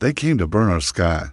They came to burn our sky,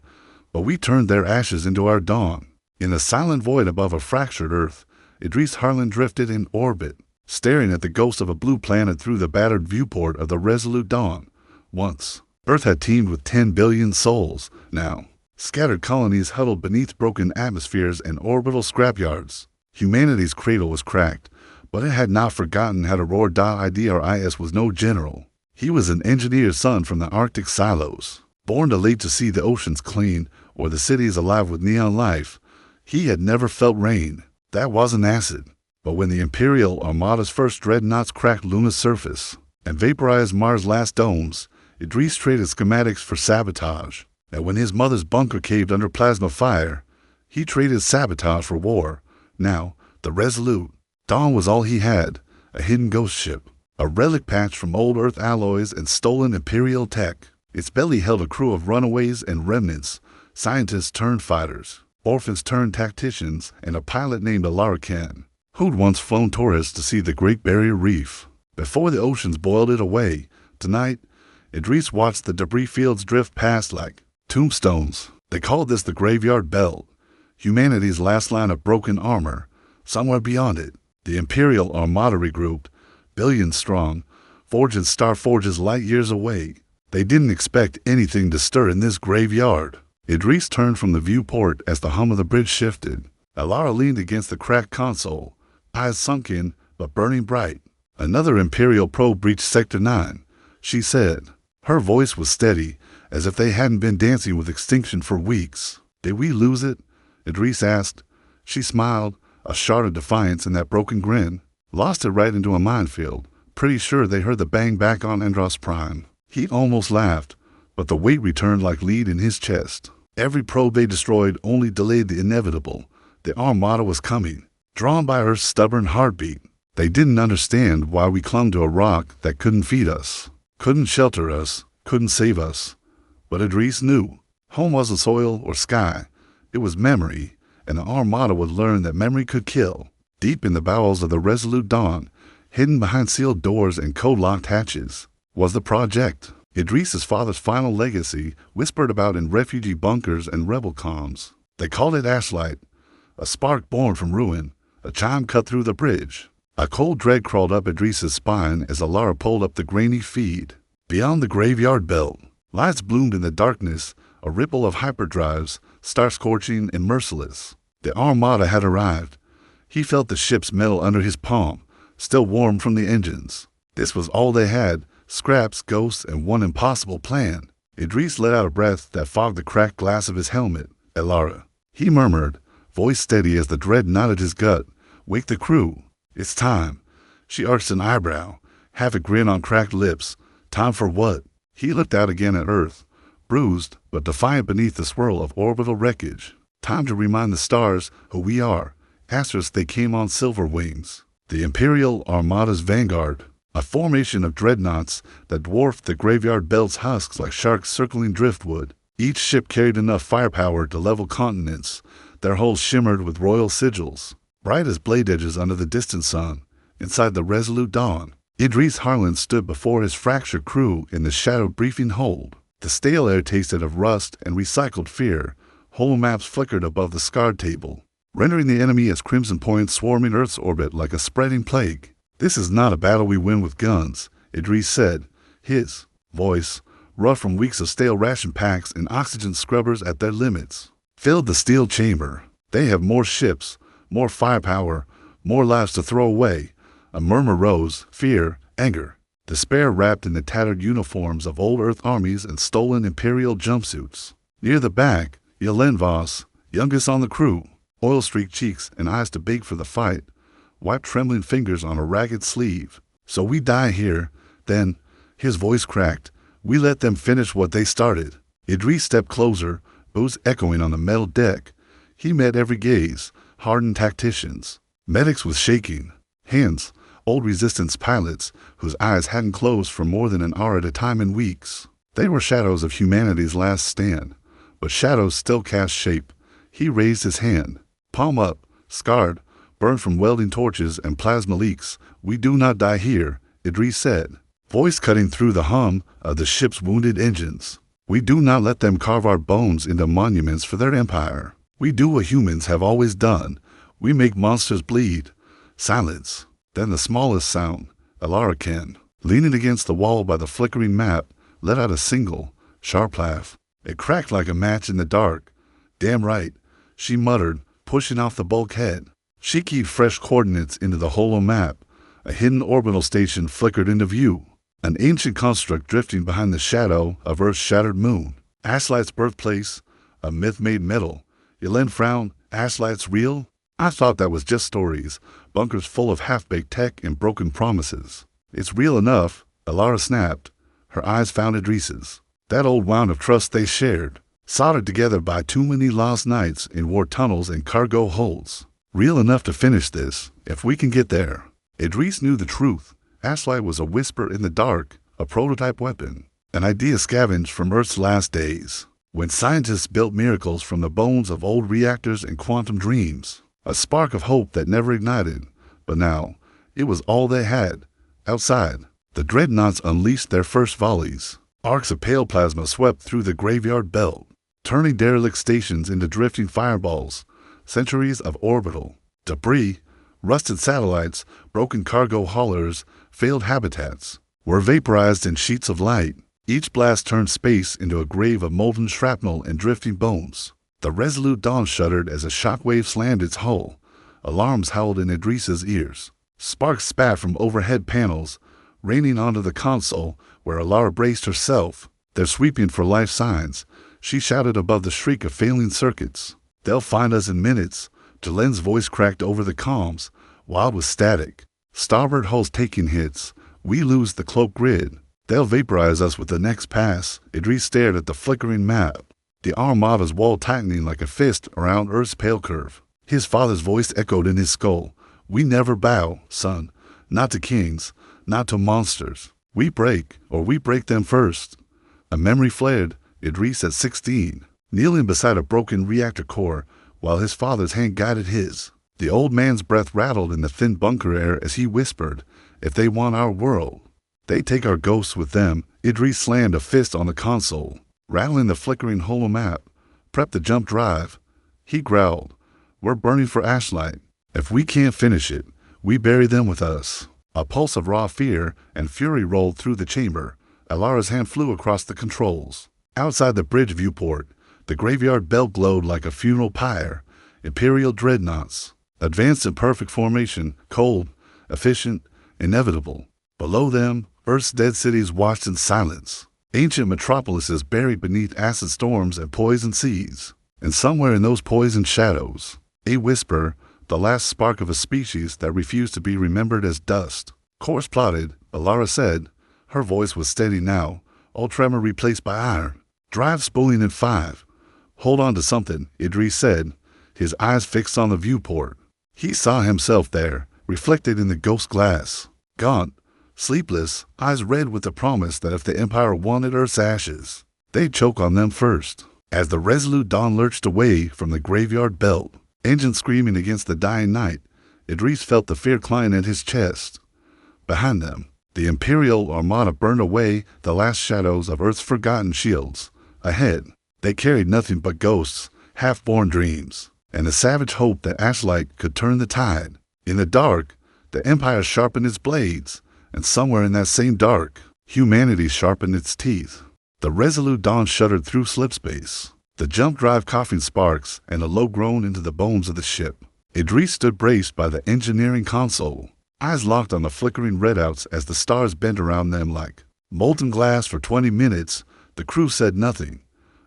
but we turned their ashes into our dawn. In the silent void above a fractured Earth, Idris Harlan drifted in orbit, staring at the ghost of a blue planet through the battered viewport of the Resolute Dawn. Once, Earth had teemed with 10 billion souls. Now, scattered colonies huddled beneath broken atmospheres and orbital scrapyards. Humanity's cradle was cracked, but it had not forgotten how to roar. Idris was no general. He was an engineer's son from the Arctic silos, born too late to see the oceans clean or the cities alive with neon life. He had never felt rain. That wasn't acid. But when the Imperial Armada's first dreadnoughts cracked Luna's surface and vaporized Mars' last domes, Idris traded schematics for sabotage. And when his mother's bunker caved under plasma fire, he traded sabotage for war. Now, the Resolute Dawn was all he had, a hidden ghost ship, a relic patch from old Earth alloys and stolen Imperial tech. Its belly held a crew of runaways and remnants, scientists turned fighters, orphans turned tacticians, and a pilot named Alara, who'd once flown tourists to see the Great Barrier Reef. Before the oceans boiled it away, tonight, Idris watched the debris fields drift past like tombstones. They called this the Graveyard Belt, humanity's last line of broken armor. Somewhere beyond it, the Imperial Armada regrouped, billions strong, forging star forges light years away. They didn't expect anything to stir in this graveyard. Idris turned from the viewport as the hum of the bridge shifted. Alara leaned against the cracked console, eyes sunken but burning bright. Another Imperial probe breached Sector 9, she said. Her voice was steady, as if they hadn't been dancing with extinction for weeks. Did we lose it? Idris asked. She smiled, a shard of defiance in that broken grin. Lost it right into a minefield. Pretty sure they heard the bang back on Andros Prime. He almost laughed, but the weight returned like lead in his chest. Every probe they destroyed only delayed the inevitable. The Armada was coming, drawn by Earth's stubborn heartbeat. They didn't understand why we clung to a rock that couldn't feed us, couldn't shelter us, couldn't save us. But Idris knew. Home wasn't soil or sky. It was memory, and the Armada would learn that memory could kill. Deep in the bowels of the Resolute Dawn, hidden behind sealed doors and code-locked hatches, was the project. Idris's father's final legacy, whispered about in refugee bunkers and rebel comms. They called it Ashlight, a spark born from ruin, a chime cut through the bridge. A cold dread crawled up Idris's spine as Alara pulled up the grainy feed. Beyond the Graveyard Belt, lights bloomed in the darkness, a ripple of hyperdrives, star-scorching and merciless. The Armada had arrived. He felt the ship's metal under his palm, still warm from the engines. This was all they had, scraps, ghosts, and one impossible plan. Idris let out a breath that fogged the cracked glass of his helmet. Alara, he murmured, voice steady as the dread knotted his gut. Wake the crew. It's time. She arched an eyebrow, half a grin on cracked lips. Time for what? He looked out again at Earth, bruised but defiant beneath the swirl of orbital wreckage. Time to remind the stars who we are. Astros they came on silver wings. The Imperial Armada's vanguard, a formation of dreadnoughts that dwarfed the Graveyard Belt's husks like sharks circling driftwood. Each ship carried enough firepower to level continents. Their hulls shimmered with royal sigils, bright as blade edges under the distant sun. Inside the Resolute Dawn, Idris Harlan stood before his fractured crew in the shadowed briefing hold. The stale air tasted of rust and recycled fear. Holo maps flickered above the scarred table, rendering the enemy as crimson points swarming Earth's orbit like a spreading plague. This is not a battle we win with guns, Idris said, his voice, rough from weeks of stale ration packs and oxygen scrubbers at their limits, filled the steel chamber. They have more ships, more firepower, more lives to throw away. A murmur rose, fear, anger, despair wrapped in the tattered uniforms of old Earth armies and stolen Imperial jumpsuits. Near the back, Yelen Voss, youngest on the crew, oil-streaked cheeks and eyes to bake for the fight, wiped trembling fingers on a ragged sleeve. So we die here, then, his voice cracked, we let them finish what they started. Idris stepped closer, boots echoing on the metal deck. He met every gaze, hardened tacticians, medics with shaking hands, old resistance pilots whose eyes hadn't closed for more than an hour at a time in weeks. They were shadows of humanity's last stand, but shadows still cast shape. He raised his hand, palm up, scarred, burned from welding torches and plasma leaks. We do not die here, Idris said, voice cutting through the hum of the ship's wounded engines. We do not let them carve our bones into monuments for their empire. We do what humans have always done. We make monsters bleed. Silence. Then the smallest sound, Alarakin, leaning against the wall by the flickering map, let out a single, sharp laugh. It cracked like a match in the dark. Damn right, she muttered, pushing off the bulkhead. She keyed fresh coordinates into the holo map. A hidden orbital station flickered into view. An ancient construct drifting behind the shadow of Earth's shattered moon. Ashlight's birthplace, a myth made metal. Yelena frowned. Ashlight's real? I thought that was just stories, bunkers full of half-baked tech and broken promises. It's real enough, Alara snapped. Her eyes found Idris's. That old wound of trust they shared, soldered together by too many lost nights in war tunnels and cargo holds. Real enough to finish this, if we can get there. Idris knew the truth. Ashlight was a whisper in the dark, a prototype weapon, an idea scavenged from Earth's last days, when scientists built miracles from the bones of old reactors and quantum dreams. A spark of hope that never ignited, but now, it was all they had. Outside, the dreadnoughts unleashed their first volleys. Arcs of pale plasma swept through the graveyard belt, turning derelict stations into drifting fireballs. Centuries of orbital debris, rusted satellites, broken cargo haulers, failed habitats, were vaporized in sheets of light. Each blast turned space into a grave of molten shrapnel and drifting bones. The resolute Dawn shuddered as a shockwave slammed its hull. Alarms howled in Idris's ears. Sparks spat from overhead panels, raining onto the console where Alara braced herself. They're sweeping for life signs, she shouted above the shriek of failing circuits. They'll find us in minutes. Delen's voice cracked over the comms, wild with static. Starboard hull's taking hits. We lose the cloak grid. They'll vaporize us with the next pass. Idris stared at the flickering map. The Armada's wall tightening like a fist around Earth's pale curve. His father's voice echoed in his skull. We never bow, son. Not to kings, not to monsters. We break, or we break them first. A memory flared. Idris at 16, kneeling beside a broken reactor core, while his father's hand guided his. The old man's breath rattled in the thin bunker air as he whispered, if they want our world, they take our ghosts with them. Idris slammed a fist on the console, rattling the flickering holo map. Prep the jump drive. He growled, we're burning for Ashlight. If we can't finish it, we bury them with us. A pulse of raw fear and fury rolled through the chamber. Alara's hand flew across the controls. Outside the bridge viewport, the graveyard bell glowed like a funeral pyre. Imperial dreadnoughts, advanced in perfect formation, cold, efficient, inevitable. Below them, Earth's dead cities watched in silence. Ancient metropolises buried beneath acid storms and poison seas. And somewhere in those poisoned shadows, a whisper, the last spark of a species that refused to be remembered as dust. Course plotted, Alara said. Her voice was steady now, all tremor replaced by iron. Drive spooling in 5. Hold on to something, Idris said, his eyes fixed on the viewport. He saw himself there, reflected in the ghost glass. Gaunt, sleepless, eyes red with the promise that if the Empire wanted Earth's ashes, they'd choke on them first. As the resolute Dawn lurched away from the graveyard belt, engine screaming against the dying night, Idris felt the fear climb at his chest. Behind them, the Imperial Armada burned away the last shadows of Earth's forgotten shields. Ahead, they carried nothing but ghosts, half-born dreams, and the savage hope that Ashlight could turn the tide. In the dark, the Empire sharpened its blades, and somewhere in that same dark, humanity sharpened its teeth. The resolute Dawn shuddered through slipspace, the jump drive coughing sparks and a low groan into the bones of the ship. Idris stood braced by the engineering console, eyes locked on the flickering redouts as the stars bent around them like molten glass. For 20 minutes, the crew said nothing.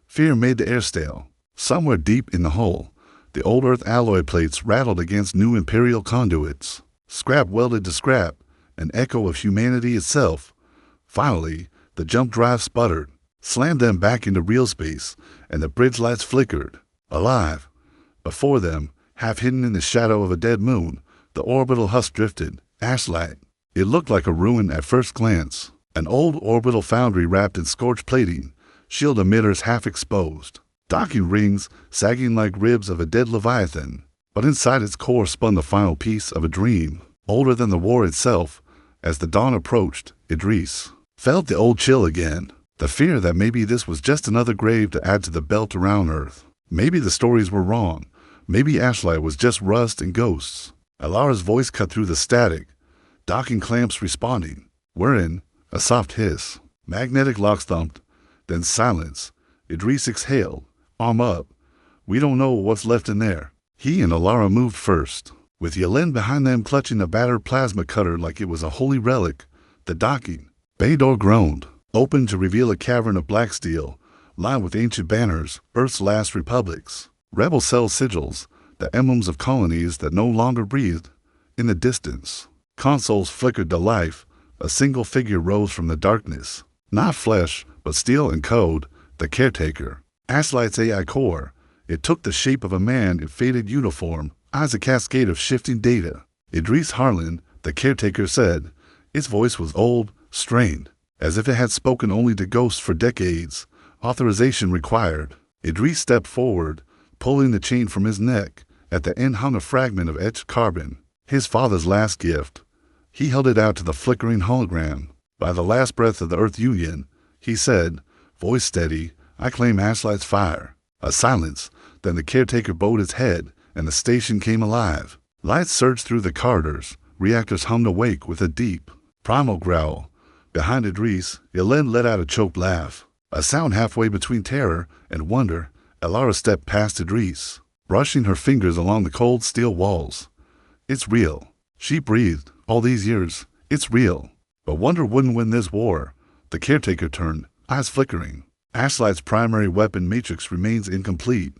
Fear made the air stale. Somewhere deep in the hull, the old Earth alloy plates rattled against new Imperial conduits. Scrap welded to scrap, an echo of humanity itself. Finally, the jump drive sputtered, slammed them back into real space, and the bridge lights flickered. Alive. Before them, half hidden in the shadow of a dead moon, the orbital husk drifted. Ashlight. It looked like a ruin at first glance. An old orbital foundry wrapped in scorched plating, shield emitters half exposed, docking rings sagging like ribs of a dead leviathan. But inside its core spun the final piece of a dream, older than the war itself. As the dawn approached, Idris felt the old chill again. The fear that maybe this was just another grave to add to the belt around Earth. Maybe the stories were wrong. Maybe Ashlight was just rust and ghosts. Alara's voice cut through the static. Docking clamps responding. We're in. A soft hiss. Magnetic locks thumped. Then silence. Idris exhaled. Arm up. We don't know what's left in there. He and Alara moved first, with Yelin behind them clutching a battered plasma cutter like it was a holy relic. The docking bay door groaned, opened to reveal a cavern of black steel, lined with ancient banners, Earth's last republics, rebel cell sigils, the emblems of colonies that no longer breathed. In the distance, consoles flickered to life. A single figure rose from the darkness. Not flesh, but steel and code. The caretaker. Ashlight's AI core. It took the shape of a man in faded uniform, eyes a cascade of shifting data. Idris Harlan, the caretaker, said. Its voice was old, strained, as if it had spoken only to ghosts for decades. Authorization required. Idris stepped forward, pulling the chain from his neck. At the end hung a fragment of etched carbon, his father's last gift. He held it out to the flickering hologram. By the last breath of the Earth Union, he said, voice steady, I claim Ashlight's fire. A silence. Then the caretaker bowed his head, and the station came alive. Lights surged through the corridors. Reactors hummed awake with a deep, primal growl. Behind Idris, Yelin let out a choked laugh. A sound halfway between terror and wonder. Alara stepped past Idris, brushing her fingers along the cold steel walls. It's real. She breathed. All these years, it's real. But wonder wouldn't win this war. The caretaker turned, eyes flickering. Ashlight's primary weapon matrix remains incomplete.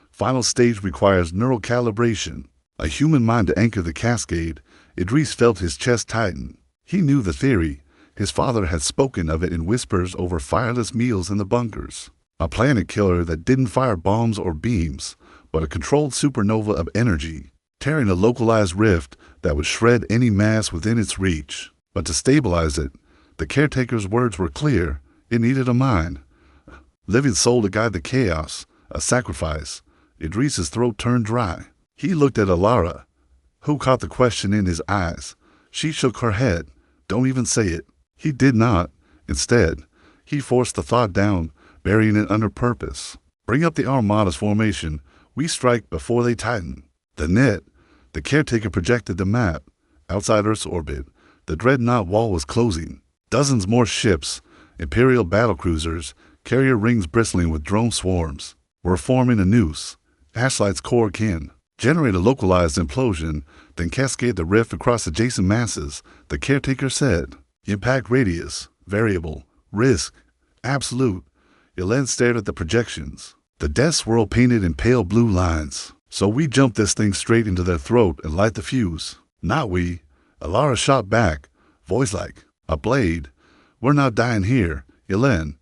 Final stage requires neural calibration, a human mind to anchor the cascade. Idris felt his chest tighten. He knew the theory. His father had spoken of it in whispers over fireless meals in the bunkers. A planet killer that didn't fire bombs or beams, but a controlled supernova of energy, tearing a localized rift that would shred any mass within its reach. But to stabilize it, the caretaker's words were clear. It needed a mind. Living soul to guide the chaos. A sacrifice. Idris's throat turned dry. He looked at Alara, who caught the question in his eyes. She shook her head. Don't even say it. He did not. Instead, he forced the thought down, burying it under purpose. Bring up the Armada's formation. We strike before they tighten. The net. The caretaker projected the map. Outside Earth's orbit, the dreadnought wall was closing. Dozens more ships, Imperial battlecruisers, carrier rings bristling with drone swarms, were forming a noose. Ashlight's core can generate a localized implosion, then cascade the rift across adjacent masses, the caretaker said. Impact radius, variable, risk, absolute. Yelin stared at the projections. The death swirl painted in pale blue lines. So we jump this thing straight into their throat and light the fuse. Not we. Alara shot back, voice like a blade. We're not dying here, Yelin.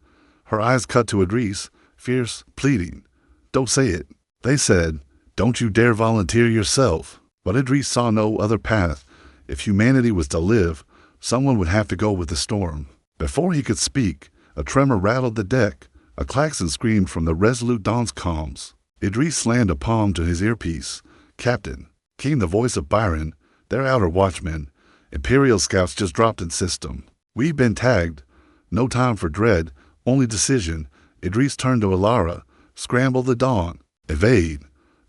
Her eyes cut to Idris, fierce, pleading. Don't say it. They said, don't you dare volunteer yourself. But Idris saw no other path. If humanity was to live, someone would have to go with the storm. Before he could speak, a tremor rattled the deck. A klaxon screamed from the Resolute Dawn's comms. Idris slammed a palm to his earpiece. Captain, came the voice of Byron, their outer watchman. Imperial scouts just dropped in system. We've been tagged. No time for dread, only decision. Idris turned to Alara. Scramble the Dawn. Evade.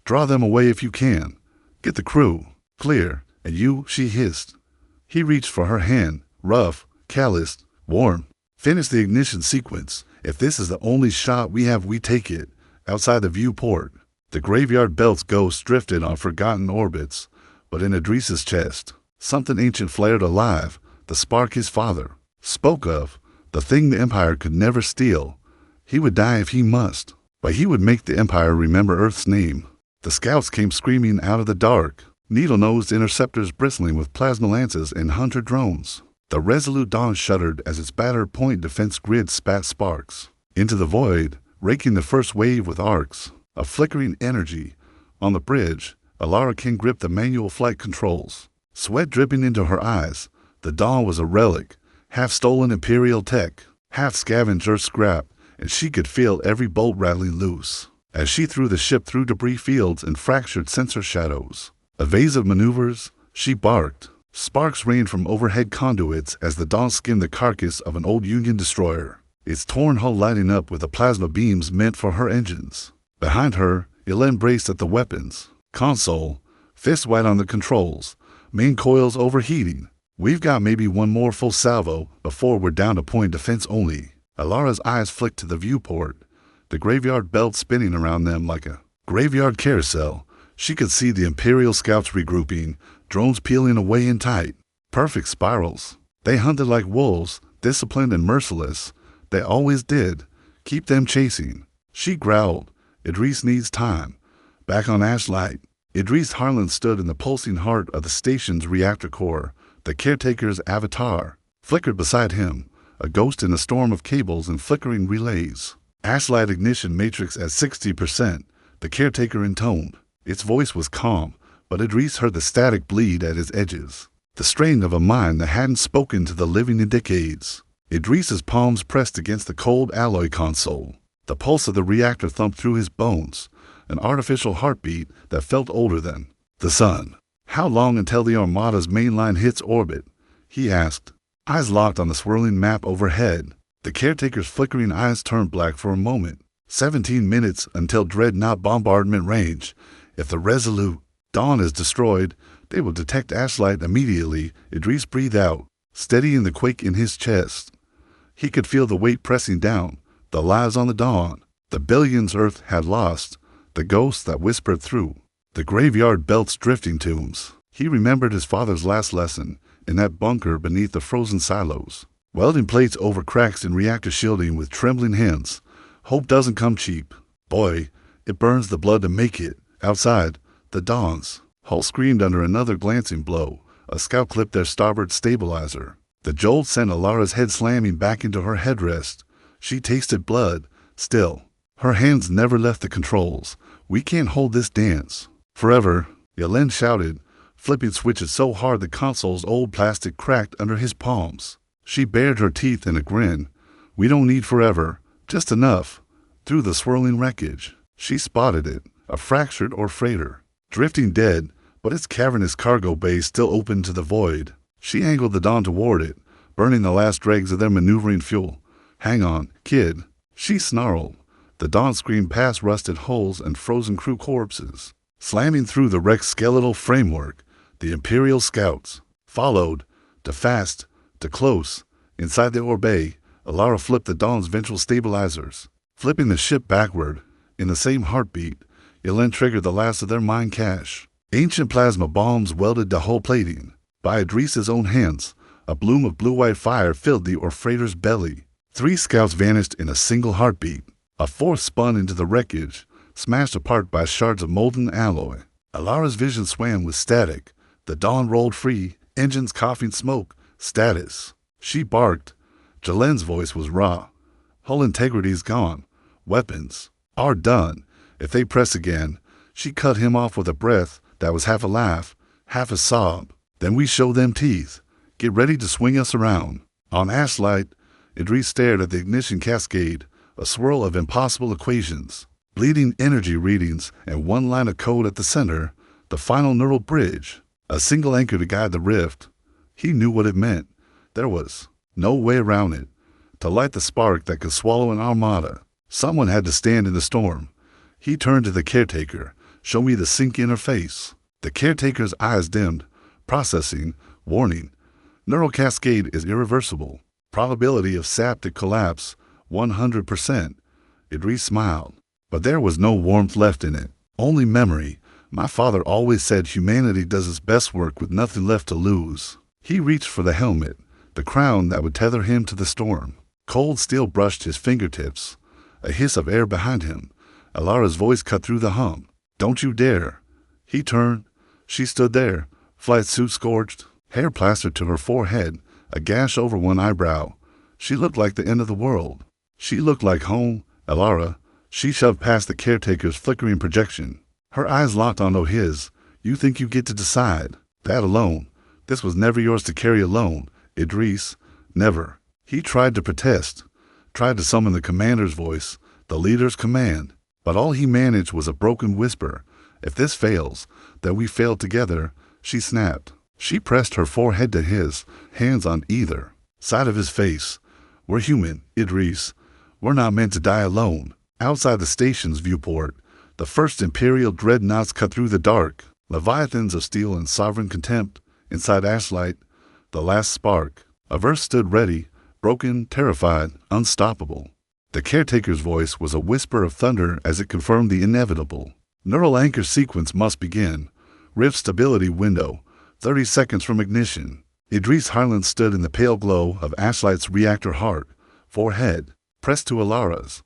Draw them away if you can. Get the crew. Clear. And you, she hissed. He reached for her hand. Rough, calloused, warm. Finish the ignition sequence. If this is the only shot we have, we take it. Outside the viewport, the graveyard belt's ghosts drifted on forgotten orbits. But in Idris's chest, something ancient flared alive. The spark his father spoke of. The thing the Empire could never steal. He would die if he must. But he would make the Empire remember Earth's name. The scouts came screaming out of the dark, needle-nosed interceptors bristling with plasma lances and hunter drones. The Resolute Dawn shuddered as its battered point defense grid spat sparks into the void, raking the first wave with arcs, a flickering energy. On the bridge, Alara King gripped the manual flight controls, sweat dripping into her eyes. The Dawn was a relic, half-stolen Imperial tech, half-scavenged Earth scrap, and she could feel every bolt rattling loose as she threw the ship through debris fields and fractured sensor shadows. Evasive maneuvers, she barked. Sparks rained from overhead conduits as the Dawn skimmed the carcass of an old Union destroyer. its torn hull lighting up with the plasma beams meant for her engines. Behind her, Yelena braced at the weapons console, fist wide on the controls, main coils overheating. We've got maybe one more full salvo before we're down to point defense only. Alara's eyes flicked to the viewport, the graveyard belt spinning around them like a graveyard carousel. She could see the Imperial scouts regrouping, drones peeling away in tight, perfect spirals. They hunted like wolves, disciplined and merciless. They always did. Keep them chasing. She growled. Idris needs time. Back on Ashlight, Idris Harlan stood in the pulsing heart of the station's reactor core. The caretaker's avatar flickered beside him, a ghost in a storm of cables and flickering relays. Ashlight ignition matrix at 60%, the caretaker intoned. Its voice was calm, but Idris heard the static bleed at his edges, the strain of a mind that hadn't spoken to the living in decades. Idris's palms pressed against the cold alloy console. The pulse of the reactor thumped through his bones, an artificial heartbeat that felt older than the sun. How long until the Armada's mainline hits orbit? He asked, eyes locked on the swirling map overhead. The caretaker's flickering eyes turned black for a moment. 17 minutes until dreadnought bombardment range. If the Resolute Dawn is destroyed, they will detect Ashlight immediately. Idris breathed out, steadying the quake in his chest. He could feel the weight pressing down, the lives on the Dawn, the billions Earth had lost, the ghosts that whispered through the graveyard belt's drifting tombs. He remembered his father's last lesson in that bunker beneath the frozen silos, welding plates over cracks in reactor shielding with trembling hands. Hope doesn't come cheap. Boy, it burns the blood to make it. Outside, the Dawns. Hull screamed under another glancing blow. A scout clipped their starboard stabilizer. The jolt sent Alara's head slamming back into her headrest. She tasted blood. Still, her hands never left the controls. We can't hold this dance forever, Yelena shouted, flipping switches so hard the console's old plastic cracked under his palms. She bared her teeth in a grin. We don't need forever, just enough. Through the swirling wreckage, she spotted it, a fractured or freighter, drifting dead, but its cavernous cargo bay still open to the void. She angled the Dawn toward it, burning the last dregs of their maneuvering fuel. Hang on, kid, she snarled. The Dawn screamed past rusted hulls and frozen crew corpses, slamming through the wrecked skeletal framework. The Imperial scouts followed, to fast, to close. Inside the Orbay, Alara flipped the Dawn's ventral stabilizers, flipping the ship backward. In the same heartbeat, Yelena triggered the last of their mine cache. Ancient plasma bombs welded to hull plating. By Idris's own hands, a bloom of blue-white fire filled the Orfreighter's belly. 3 scouts vanished in a single heartbeat. A 4th spun into the wreckage, smashed apart by shards of molten alloy. Alara's vision swam with static. The Dawn rolled free, engines coughing smoke. Status. She barked. Jelen's voice was raw. Hull integrity's gone. Weapons are done. If they press again, she cut him off with a breath that was half a laugh, half a sob. Then we show them teeth. Get ready to swing us around. On Ashlight, Idris stared at the ignition cascade, a swirl of impossible equations, bleeding energy readings, and one line of code at the center, the final neural bridge, a single anchor to guide the rift. He knew what it meant. There was no way around it. To light the spark that could swallow an armada, someone had to stand in the storm. He turned to the caretaker. Show me the sync interface. The caretaker's eyes dimmed. Processing. Warning. Neural cascade is irreversible. Probability of septic collapse, 100%. Idris smiled. But there was no warmth left in it. Only memory. My father always said humanity does its best work with nothing left to lose. He reached for the helmet, the crown that would tether him to the storm. Cold steel brushed his fingertips. A hiss of air behind him. Alara's voice cut through the hum. Don't you dare. He turned. She stood there, flight suit scorched, hair plastered to her forehead, a gash over one eyebrow. She looked like the end of the world. She looked like home. Alara. She shoved past the caretaker's flickering projection. Her eyes locked onto his. You think you get to decide. That alone. This was never yours to carry alone. Idris. Never. He tried to protest. Tried to summon the commander's voice, the leader's command. But all he managed was a broken whisper. If this fails, then we fail together. She snapped. She pressed her forehead to his, hands on either side of his face. We're human, Idris. We're not meant to die alone. Outside the station's viewport, the first Imperial dreadnoughts cut through the dark, leviathans of steel and sovereign contempt. Inside Ashlight, the last spark. A verse stood ready, broken, terrified, unstoppable. The caretaker's voice was a whisper of thunder as it confirmed the inevitable. Neural anchor sequence must begin. Rift stability window, 30 seconds from ignition. Idris Harlan stood in the pale glow of Ashlight's reactor heart, forehead pressed to Alara's.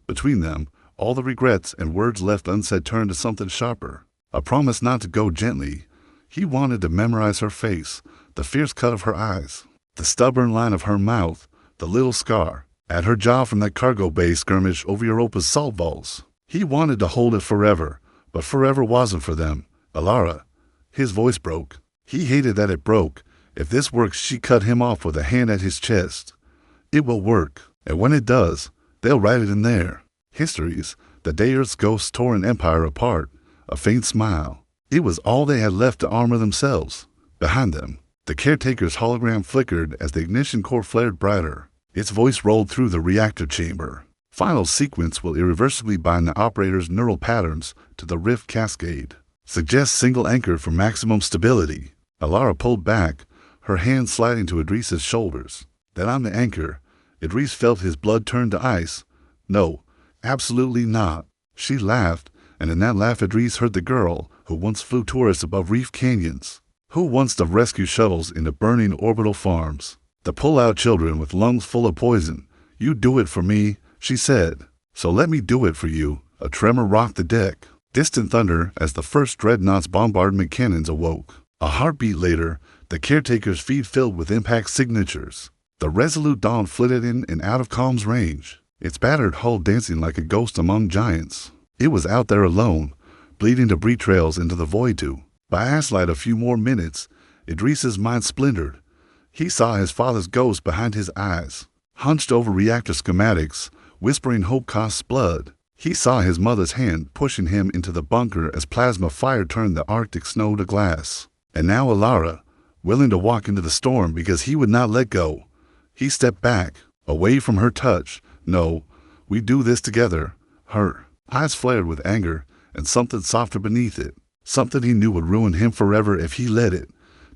Between them, all the regrets and words left unsaid turned to something sharper. A promise not to go gently. He wanted to memorize her face, the fierce cut of her eyes, the stubborn line of her mouth, the little scar at her jaw from that cargo bay skirmish over Europa's salt vaults. He wanted to hold it forever, but forever wasn't for them. Alara, his voice broke. He hated that it broke. If this works, she cut him off with a hand at his chest. It will work, and when it does, they'll write it in there. Histories, the day Earth's ghosts tore an empire apart, a faint smile. It was all they had left to armor themselves. Behind them, the caretaker's hologram flickered as the ignition core flared brighter. Its voice rolled through the reactor chamber. Final sequence will irreversibly bind the operator's neural patterns to the rift cascade. Suggest single anchor for maximum stability. Alara pulled back, her hand sliding to Idris's shoulders. Then on the anchor, Idris felt his blood turn to ice. No, absolutely not. She laughed, and in that laugh Idris heard the girl who once flew tourists above reef canyons, who once dove rescue shuttles into burning orbital farms, the pull-out children with lungs full of poison. You do it for me, she said. So let me do it for you. A tremor rocked the deck. Distant thunder as the first dreadnought's bombardment cannons awoke. A heartbeat later, the caretaker's feed filled with impact signatures. The Resolute Dawn flitted in and out of calm's range, its battered hull dancing like a ghost among giants. It was out there alone, bleeding debris trails into the void too. By Ashlight a few more minutes, Idris's mind splintered. He saw his father's ghost behind his eyes, hunched over reactor schematics, whispering hope costs blood. He saw his mother's hand pushing him into the bunker as plasma fire turned the Arctic snow to glass. And now Alara, willing to walk into the storm because he would not let go. He stepped back, away from her touch. No, we do this together. Her eyes flared with anger and something softer beneath it. Something he knew would ruin him forever if he let it.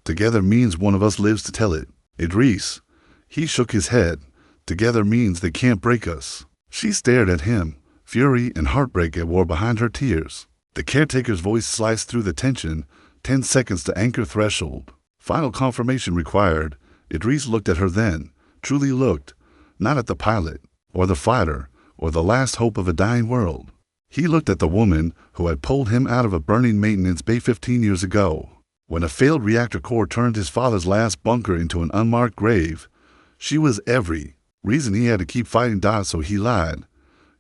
Together means one of us lives to tell it. Idris. He shook his head. Together means they can't break us. She stared at him, fury and heartbreak at war behind her tears. The caretaker's voice sliced through the tension. 10 seconds to anchor threshold. Final confirmation required. Idris looked at her then, truly looked, not at the pilot, or the fighter, or the last hope of a dying world. He looked at the woman who had pulled him out of a burning maintenance bay 15 years ago, when a failed reactor core turned his father's last bunker into an unmarked grave. She was every reason he had to keep fighting dots, so he lied.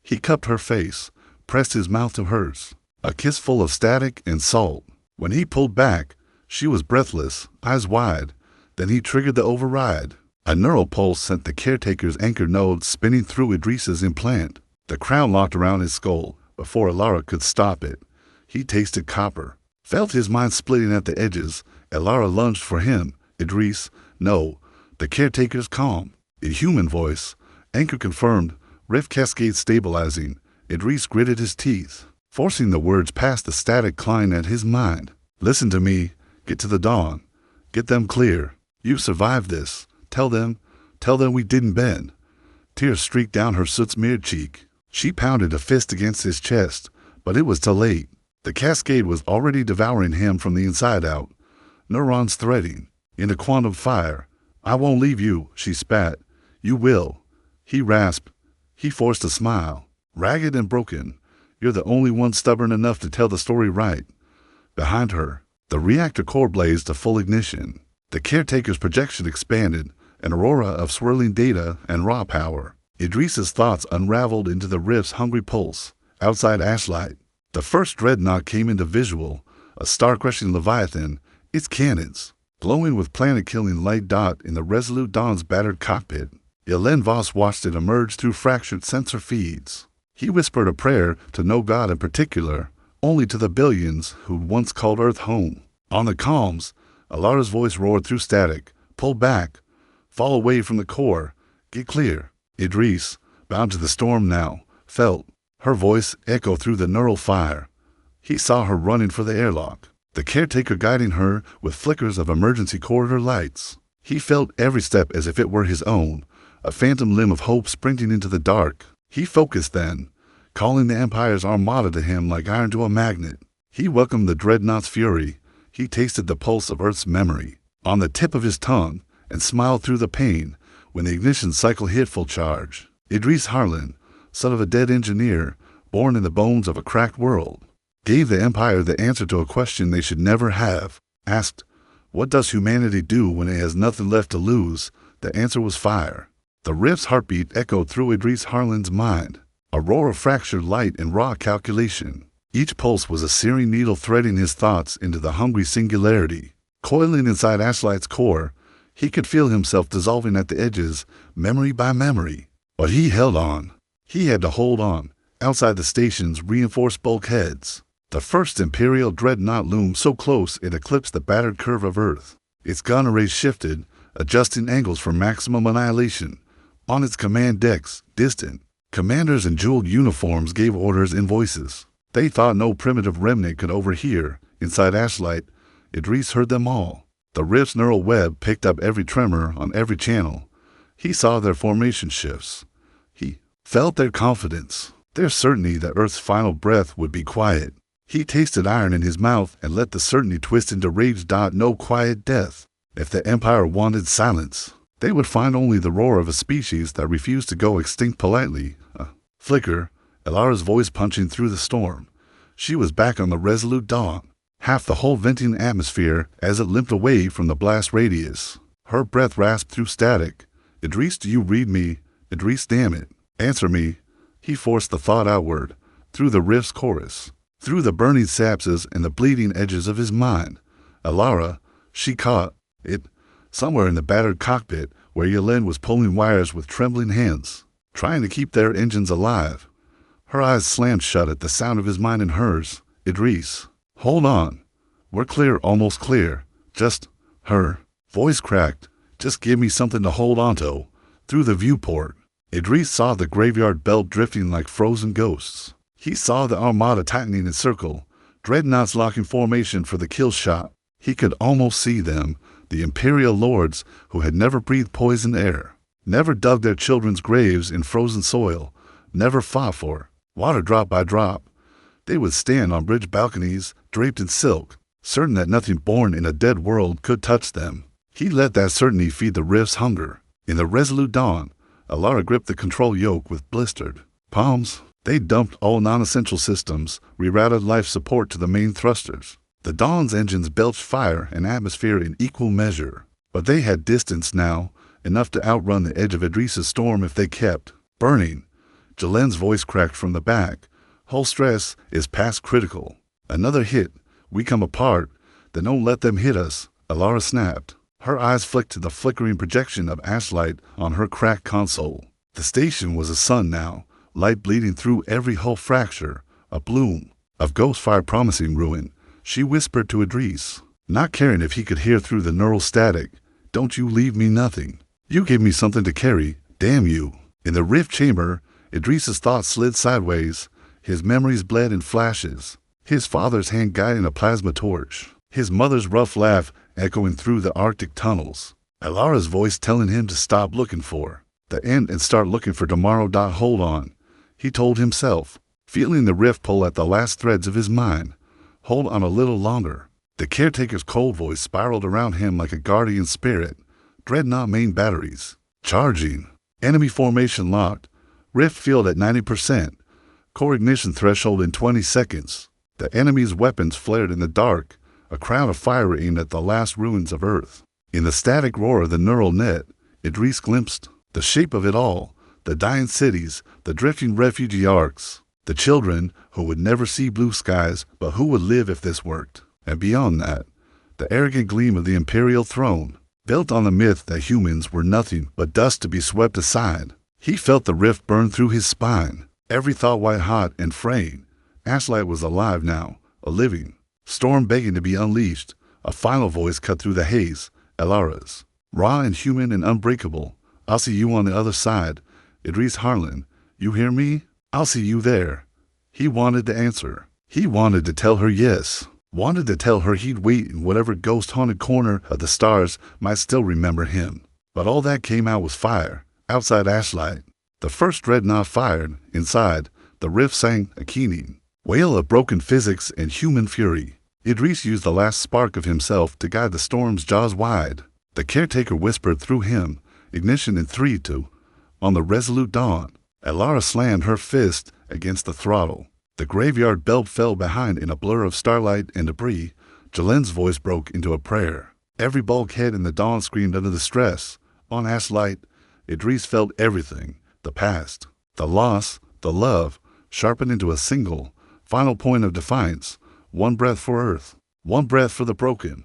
He cupped her face, pressed his mouth to hers, a kiss full of static and salt. When he pulled back, she was breathless, eyes wide. Then he triggered the override. A neural pulse sent the caretaker's anchor node spinning through Idris's implant. The crown locked around his skull before Alara could stop it. He tasted copper, felt his mind splitting at the edges. Alara lunged for him. Idris, no. The caretaker's calm, inhuman voice. Anchor confirmed. Rift cascade stabilizing. Idris gritted his teeth, forcing the words past the static cline at his mind. Listen to me. Get to the dawn. Get them clear. You survived this. Tell them we didn't bend. Tears streaked down her soot-smeared cheek. She pounded a fist against his chest, but it was too late. The cascade was already devouring him from the inside out. Neurons threading into quantum fire. I won't leave you, she spat. You will. He rasped. He forced a smile. Ragged and broken. You're the only one stubborn enough to tell the story right. Behind her, the reactor core blazed to full ignition. The caretaker's projection expanded, an aurora of swirling data and raw power. Idris's thoughts unraveled into the rift's hungry pulse. Outside Ashlight, the first dreadnought came into visual, a star-crushing leviathan, its cannons glowing with planet-killing light dot in the Resolute Dawn's battered cockpit. Yelen Voss watched it emerge through fractured sensor feeds. He whispered a prayer to no god in particular, only to the billions who'd once called Earth home. On the comms, Alara's voice roared through static. Pull back. Fall away from the core. Get clear. Idris, bound to the storm now, felt her voice echo through the neural fire. He saw her running for the airlock, the caretaker guiding her with flickers of emergency corridor lights. He felt every step as if it were his own, a phantom limb of hope sprinting into the dark. He focused then, calling the Empire's Armada to him like iron to a magnet. He welcomed the Dreadnought's fury. He tasted the pulse of Earth's memory on the tip of his tongue and smiled through the pain when the ignition cycle hit full charge. Idris Harlan, son of a dead engineer, born in the bones of a cracked world, gave the Empire the answer to a question they should never have asked. What does humanity do when it has nothing left to lose? The answer was fire. The rift's heartbeat echoed through Idris Harlan's mind, a roar of fractured light and raw calculation. Each pulse was a searing needle threading his thoughts into the hungry singularity. Coiling inside Ashlight's core, he could feel himself dissolving at the edges, memory by memory. But he held on. He had to hold on. Outside the station's reinforced bulkheads, the first Imperial dreadnought loomed so close it eclipsed the battered curve of Earth. Its gun arrays shifted, adjusting angles for maximum annihilation. On its command decks, distant commanders in jeweled uniforms gave orders in voices they thought no primitive remnant could overhear. Inside Ashlight, Idris heard them all. The rift's neural web picked up every tremor on every channel. He saw their formation shifts. He felt their confidence, their certainty that Earth's final breath would be quiet. He tasted iron in his mouth and let the certainty twist into rage. No quiet death. If the Empire wanted silence, they would find only the roar of a species that refused to go extinct politely. Flicker, Elara's voice punching through the storm. She was back on the Resolute Dawn, half the whole venting atmosphere as it limped away from the blast radius. Her breath rasped through static. Idris, do you read me? Idris, damn it. Answer me. He forced the thought outward, through the rift's chorus, through the burning sapses and the bleeding edges of his mind. Elara, she caught it, somewhere in the battered cockpit where Yelena was pulling wires with trembling hands, trying to keep their engines alive. Her eyes slammed shut at the sound of his mind in hers. Idris, hold on. We're clear, almost clear. Just, her voice cracked. Just give me something to hold onto. Through the viewport, Idris saw the graveyard belt drifting like frozen ghosts. He saw the Armada tightening in circle, dreadnoughts locking formation for the kill shot. He could almost see them, the Imperial lords who had never breathed poison air, never dug their children's graves in frozen soil, never fought for water drop by drop. They would stand on bridge balconies, draped in silk, certain that nothing born in a dead world could touch them. He let that certainty feed the rift's hunger. In the Resolute Dawn, Elara gripped the control yoke with blistered palms. They dumped all non-essential systems, rerouted life support to the main thrusters. The Dawn's engines belched fire and atmosphere in equal measure, but they had distance now, enough to outrun the edge of Idris's storm if they kept burning. Jelen's voice cracked from the back. Hull stress is past critical. Another hit. We come apart. Then don't let them hit us. Elara snapped. Her eyes flicked to the flickering projection of Ashlight on her cracked console. The station was a sun now, light bleeding through every hull fracture, a bloom of ghost fire promising ruin. She whispered to Idris, not caring if he could hear through the neural static, don't you leave me nothing. You gave me something to carry, damn you. In the rift chamber, Idris's thoughts slid sideways. His memories bled in flashes. His father's hand guiding a plasma torch. His mother's rough laugh echoing through the Arctic tunnels. Elara's voice telling him to stop looking for the end and start looking for tomorrow. Hold on, he told himself, feeling the rift pull at the last threads of his mind. Hold on a little longer. The caretaker's cold voice spiraled around him like a guardian spirit. Dreadnought main batteries charging. Enemy formation locked. Rift field at 90%. Core ignition threshold in 20 seconds. The enemy's weapons flared in the dark, a crown of fire aimed at the last ruins of Earth. In the static roar of the neural net, Idris glimpsed the shape of it all, the dying cities, the drifting refugee Orcs, the children who would never see blue skies but who would live if this worked. And beyond that, the arrogant gleam of the Imperial throne, built on the myth that humans were nothing but dust to be swept aside. He felt the rift burn through his spine, every thought white hot and fraying. Ashlight was alive now, a living storm begging to be unleashed. A final voice cut through the haze, Elara's, raw and human and unbreakable. I'll see you on the other side. Idris Harlan, You hear me? I'll see you there." He wanted to answer. He wanted to tell her yes. Wanted to tell her he'd wait in whatever ghost-haunted corner of the stars might still remember him. But all that came out was fire, outside Ashlight. The first dreadnought fired. Inside, the rift sang a keening wail of broken physics and human fury. Idris used the last spark of himself to guide the storm's jaws wide. The caretaker whispered through him, "Ignition in 3, 2. On the resolute dawn." Alara slammed her fist against the throttle. The graveyard bell fell behind in a blur of starlight and debris. Jalen's voice broke into a prayer. Every bulkhead in the dawn screamed under the stress. On Ashlight, Idris felt everything. The past, the loss, the love, sharpened into a single, final point of defiance. One breath for Earth, one breath for the broken,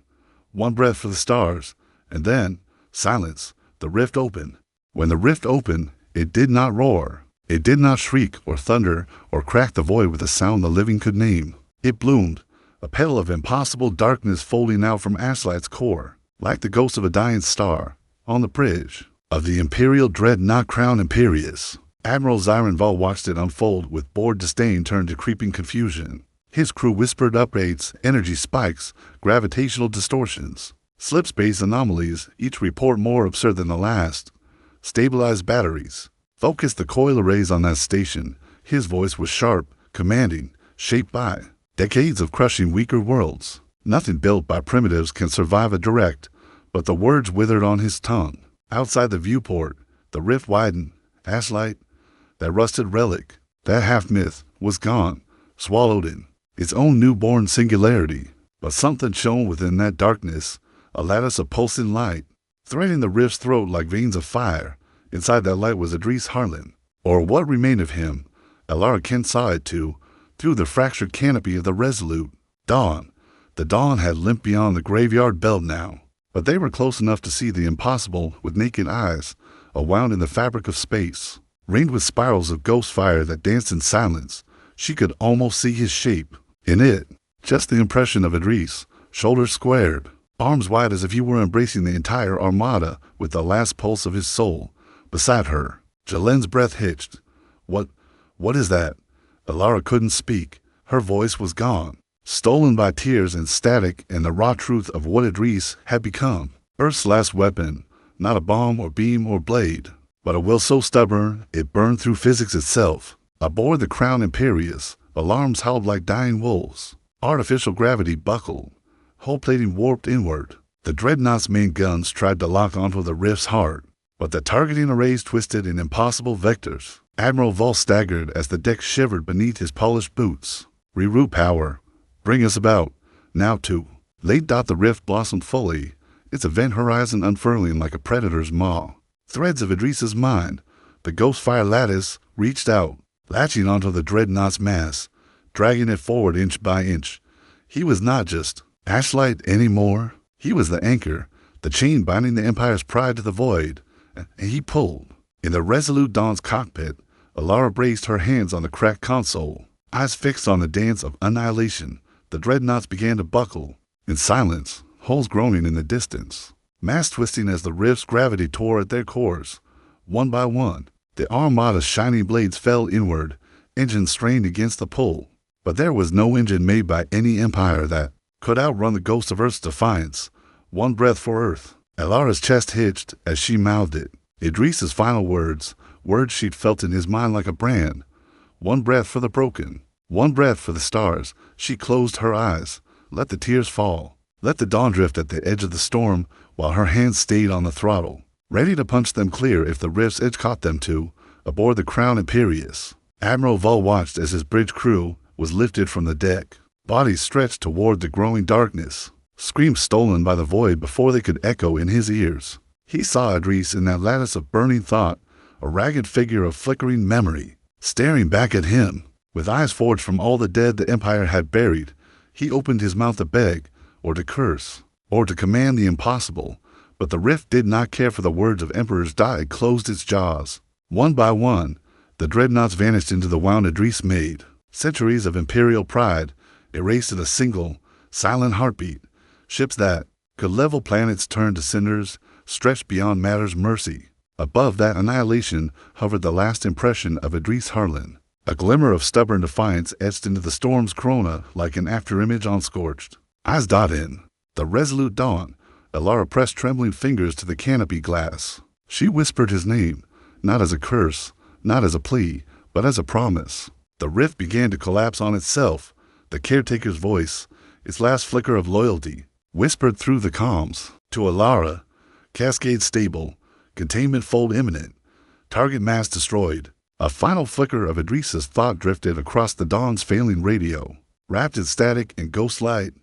one breath for the stars, and then, silence. The rift opened. When the rift opened, it did not roar. It did not shriek or thunder or crack the void with a sound the living could name. It bloomed, a petal of impossible darkness folding out from Ashlight's core, like the ghost of a dying star, on the bridge of the Imperial dreadnought Crown Imperius. Admiral Zyronval watched it unfold with bored disdain turned to creeping confusion. His crew whispered upgrades, energy spikes, gravitational distortions, slip space anomalies, each report more absurd than the last. Stabilized batteries. Focus the coil arrays on that station. His voice was sharp, commanding, shaped by decades of crushing weaker worlds. Nothing built by primitives can survive a direct, but the words withered on his tongue. Outside the viewport, the rift widened. Ashlight, that rusted relic, that half-myth, was gone, swallowed in its own newborn singularity. But something shone within that darkness, a lattice of pulsing light, threading the rift's throat like veins of fire. Inside that light was Idris Harlan, or what remained of him. Alara Kent saw it too, through the fractured canopy of the resolute. Dawn. The dawn had limped beyond the graveyard belt now, but they were close enough to see the impossible with naked eyes, a wound in the fabric of space, ringed with spirals of ghost fire that danced in silence. She could almost see his shape. In it, just the impression of Idris, shoulders squared, arms wide as if he were embracing the entire armada with the last pulse of his soul. Beside her, Jalen's breath hitched. What is that?" Alara couldn't speak. Her voice was gone, stolen by tears and static and the raw truth of what Idris had become. Earth's last weapon, not a bomb or beam or blade, but a will so stubborn it burned through physics itself. Aboard the Crown Imperius, alarms howled like dying wolves. Artificial gravity buckled, hull plating warped inward. The dreadnought's main guns tried to lock onto the rift's heart, but the targeting arrays twisted in impossible vectors. Admiral Vol staggered as the deck shivered beneath his polished boots. "Reroute power. Bring us about. Now too." Late the rift blossomed fully, its event horizon unfurling like a predator's maw. Threads of Idris's mind, the ghost fire lattice, reached out, latching onto the dreadnought's mass, dragging it forward inch by inch. He was not just Ashlight anymore. He was the anchor, the chain binding the Empire's pride to the void, and he pulled. In the resolute dawn's cockpit, Alara braced her hands on the cracked console, eyes fixed on the dance of annihilation. The dreadnoughts began to buckle. In silence, hulls groaning in the distance, mass twisting as the rift's gravity tore at their cores. One by one, the Armada's shining blades fell inward, engines strained against the pull. But there was no engine made by any empire that could outrun the ghost of Earth's defiance. One breath for Earth. Alara's chest hitched as she mouthed it. Idris's final words she'd felt in his mind like a brand. One breath for the broken. One breath for the stars. She closed her eyes. Let the tears fall. Let the dawn drift at the edge of the storm while her hands stayed on the throttle, ready to punch them clear if the rift's edge caught them to. Aboard the Crown Imperius, Admiral Vol watched as his bridge crew was lifted from the deck. Bodies stretched toward the growing darkness. Screams stolen by the void before they could echo in his ears. He saw Idris in that lattice of burning thought, a ragged figure of flickering memory, staring back at him. With eyes forged from all the dead the Empire had buried, he opened his mouth to beg, or to curse, or to command the impossible. But the rift did not care for the words of emperors died, closed its jaws. One by one, the dreadnoughts vanished into the wound Idris made. Centuries of imperial pride erased in a single, silent heartbeat. Ships that could level planets turned to cinders, stretched beyond matter's mercy. Above that annihilation hovered the last impression of Idris Harlan. A glimmer of stubborn defiance etched into the storm's corona like an afterimage on scorched. Eyes in. The resolute dawn. Alara pressed trembling fingers to the canopy glass. She whispered his name, not as a curse, not as a plea, but as a promise. The rift began to collapse on itself. The caretaker's voice, its last flicker of loyalty, whispered through the comms. To Alara, cascade stable, containment fold imminent, target mass destroyed. A final flicker of Idris's thought drifted across the dawn's failing radio. Wrapped in static and ghost light,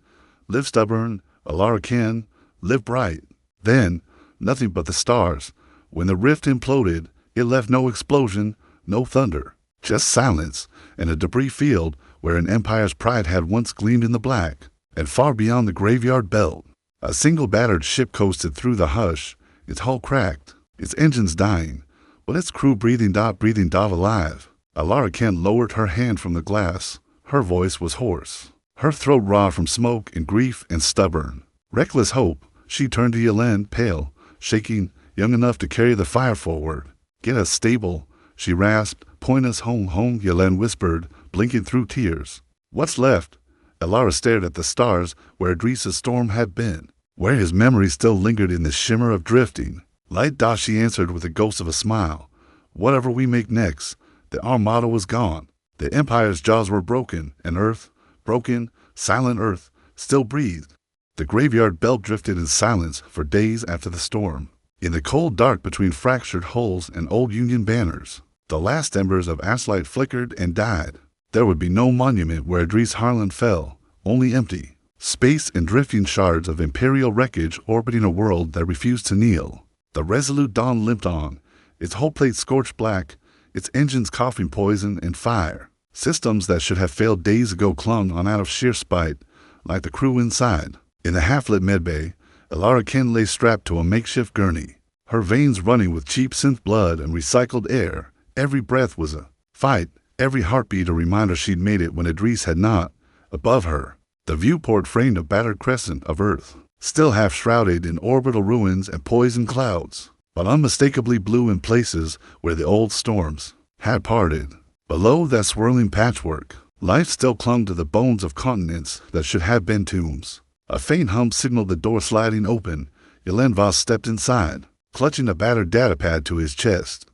live stubborn, Alara can, live bright. Then, nothing but the stars. When the rift imploded, it left no explosion, no thunder, just silence and a debris field where an empire's pride had once gleamed in the black. And far beyond the graveyard belt, a single battered ship coasted through the hush, its hull cracked, its engines dying, but its crew breathing alive. Alara Kent lowered her hand from the glass. Her voice was hoarse, her throat raw from smoke and grief and stubborn. Reckless hope, she turned to Yelen, pale, shaking, young enough to carry the fire forward. Get us stable, she rasped. Point us home, Yelen whispered, blinking through tears. What's left? Alara stared at the stars where Idris's storm had been, where his memory still lingered in the shimmer of drifting. Light Dash, she answered with the ghost of a smile. Whatever we make next, the Armada was gone. The Empire's jaws were broken, and Earth, broken, silent Earth, still breathed. The graveyard belt drifted in silence for days after the storm. In the cold dark between fractured hulls and old Union banners, the last embers of ashlight flickered and died. There would be no monument where Idris Harlan fell, only empty space and drifting shards of Imperial wreckage orbiting a world that refused to kneel. The resolute dawn limped on, its hull plate scorched black, its engines coughing poison and fire. Systems that should have failed days ago clung on out of sheer spite, like the crew inside. In the half-lit medbay, Alara Ken lay strapped to a makeshift gurney, her veins running with cheap synth blood and recycled air. Every breath was a fight, every heartbeat a reminder she'd made it when Idris had not. Above her, the viewport framed a battered crescent of Earth, still half shrouded in orbital ruins and poison clouds, but unmistakably blue in places where the old storms had parted. Below that swirling patchwork, life still clung to the bones of continents that should have been tombs. A faint hum signaled the door sliding open. Yelen Voss stepped inside, clutching a battered datapad to his chest.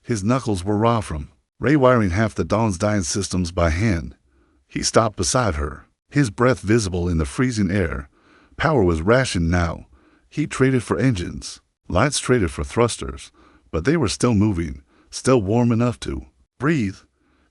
His knuckles were raw from rewiring half the Dawn's dying systems by hand. He stopped beside her, his breath visible in the freezing air. Power was rationed now. Heat traded for engines, lights traded for thrusters, but they were still moving, still warm enough to breathe.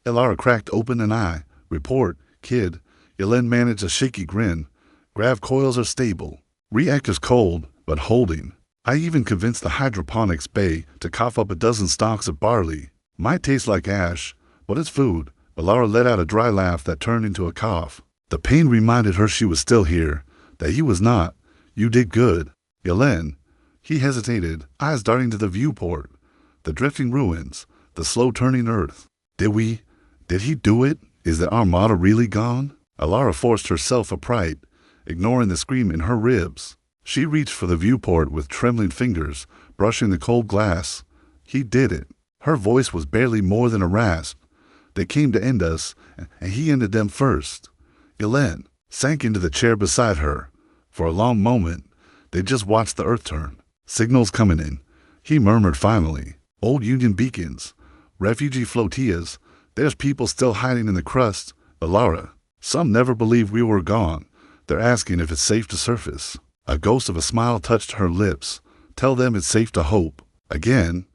Alara cracked open an eye. Report, kid. Yelen managed a shaky grin. Grav coils are stable. Reactors cold, but holding. I even convinced the hydroponics bay to cough up a dozen stalks of barley. Might taste like ash, but it's food. Alara let out a dry laugh that turned into a cough. The pain reminded her she was still here, that he was not. You did good. Yelen. He hesitated, eyes darting to the viewport. The drifting ruins, the slow-turning Earth. Did he do it? Is the Armada really gone? Alara forced herself upright, ignoring the scream in her ribs. She reached for the viewport with trembling fingers, brushing the cold glass. He did it. Her voice was barely more than a rasp. They came to end us, and he ended them first. Yelen sank into the chair beside her. For a long moment, they just watched the Earth turn. Signals coming in. He murmured finally. Old Union beacons. Refugee flotillas. There's people still hiding in the crust. Alara. Some never believed we were gone. They're asking if it's safe to surface. A ghost of a smile touched her lips. Tell them it's safe to hope. Again,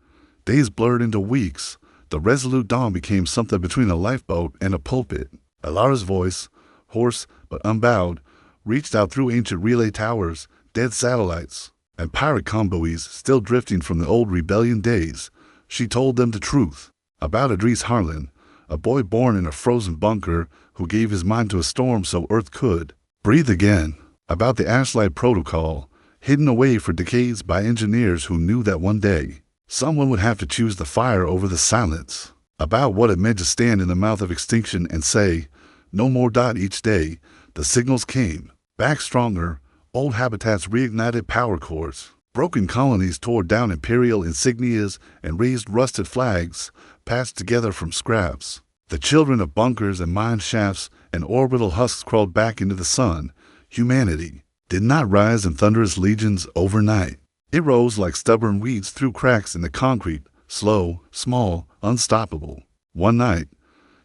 days blurred into weeks. The resolute dawn became something between a lifeboat and a pulpit. Alara's voice, hoarse but unbowed, reached out through ancient relay towers, dead satellites, and pirate convoys still drifting from the old rebellion days. She told them the truth about Idris Harlan, a boy born in a frozen bunker who gave his mind to a storm so Earth could breathe again. About the Ashlight Protocol, hidden away for decades by engineers who knew that one day someone would have to choose the fire over the silence. About what it meant to stand in the mouth of extinction and say, no more. Each day, the signals came, back stronger, old habitats reignited power cores. Broken colonies tore down Imperial insignias and raised rusted flags, patched together from scraps. The children of bunkers and mine shafts and orbital husks crawled back into the sun. Humanity did not rise in thunderous legions overnight. It rose like stubborn weeds through cracks in the concrete, slow, small, unstoppable. One night,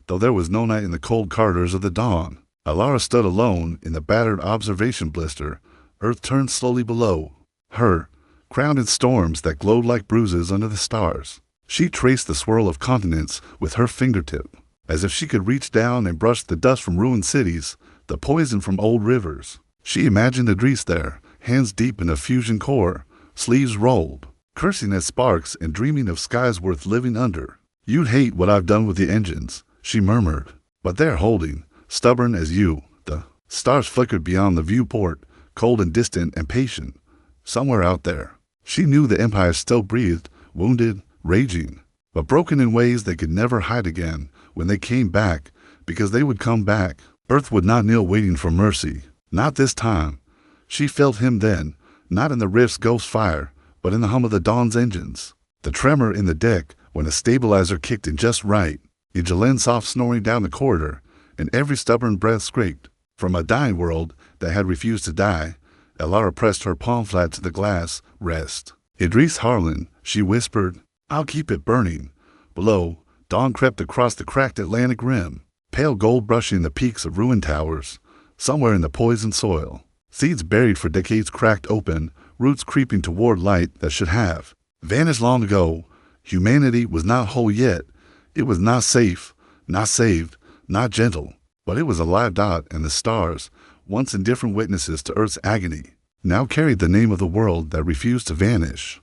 though there was no night in the cold corridors of the dawn, Alara stood alone in the battered observation blister. Earth turned slowly below her, crowned in storms that glowed like bruises under the stars. She traced the swirl of continents with her fingertip, as if she could reach down and brush the dust from ruined cities, the poison from old rivers. She imagined Idris there, hands deep in a fusion core, sleeves rolled, cursing at sparks and dreaming of skies worth living under. "You'd hate what I've done with the engines," she murmured, "but they're holding, stubborn as you." The stars flickered beyond the viewport, cold and distant and patient. Somewhere out there, she knew the Empire still breathed, wounded, raging, but broken in ways they could never hide again when they came back, because they would come back. Earth would not kneel waiting for mercy. Not this time. She felt him then, not in the rift's ghost fire, but in the hum of the dawn's engines. The tremor in the deck when a stabilizer kicked in just right. In Jalen's soft snoring down the corridor, and every stubborn breath scraped. From a dying world that had refused to die, Alara pressed her palm flat to the glass. "Rest." "Idris Harlan," she whispered. "I'll keep it burning." Below, dawn crept across the cracked Atlantic rim, pale gold brushing the peaks of ruined towers. Somewhere in the poisoned soil, seeds buried for decades cracked open, roots creeping toward light that should have vanished long ago. Humanity was not whole yet. It was not safe, not saved, not gentle, but it was a live dot, and the stars, once indifferent witnesses to Earth's agony, now carried the name of the world that refused to vanish.